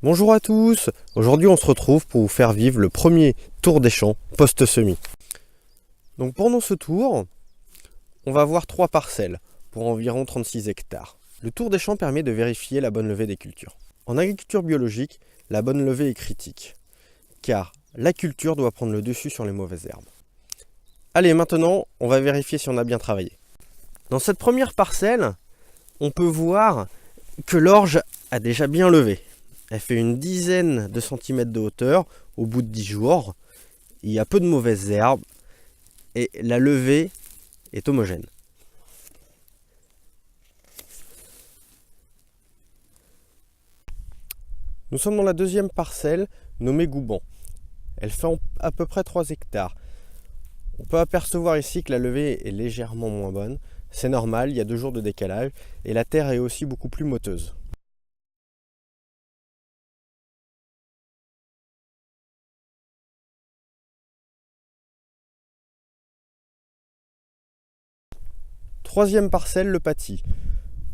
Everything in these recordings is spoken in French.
Bonjour à tous, aujourd'hui on se retrouve pour vous faire vivre le premier tour des champs post-semis. Donc pendant ce tour, on va voir 3 parcelles pour environ 36 hectares. Le tour des champs permet de vérifier la bonne levée des cultures. En agriculture biologique, la bonne levée est critique, car la culture doit prendre le dessus sur les mauvaises herbes. Allez, maintenant, on va vérifier si on a bien travaillé. Dans cette première parcelle, on peut voir que l'orge a déjà bien levé. Elle fait une dizaine de centimètres de hauteur au bout de 10 jours. Il y a peu de mauvaises herbes et la levée est homogène. Nous sommes dans la deuxième parcelle nommée Gouban. Elle fait à peu près 3 hectares. On peut apercevoir ici que la levée est légèrement moins bonne. C'est normal, il y a 2 jours de décalage et la terre est aussi beaucoup plus moteuse. Troisième parcelle, le Paty.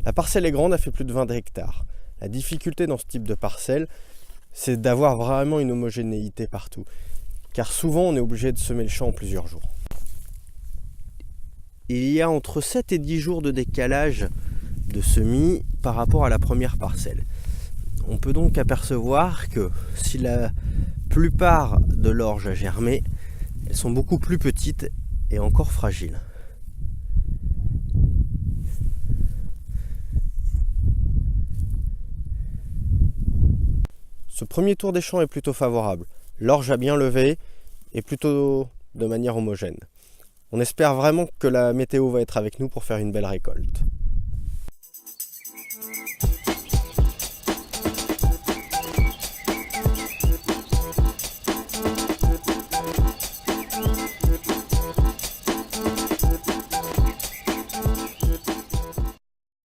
La parcelle est grande, elle fait plus de 20 hectares. La difficulté dans ce type de parcelle, c'est d'avoir vraiment une homogénéité partout. Car souvent, on est obligé de semer le champ en plusieurs jours. Il y a entre 7 et 10 jours de décalage de semis par rapport à la première parcelle. On peut donc apercevoir que si la plupart de l'orge a germé, elles sont beaucoup plus petites et encore fragiles. Ce premier tour des champs est plutôt favorable. L'orge a bien levé et plutôt de manière homogène. On espère vraiment que la météo va être avec nous pour faire une belle récolte.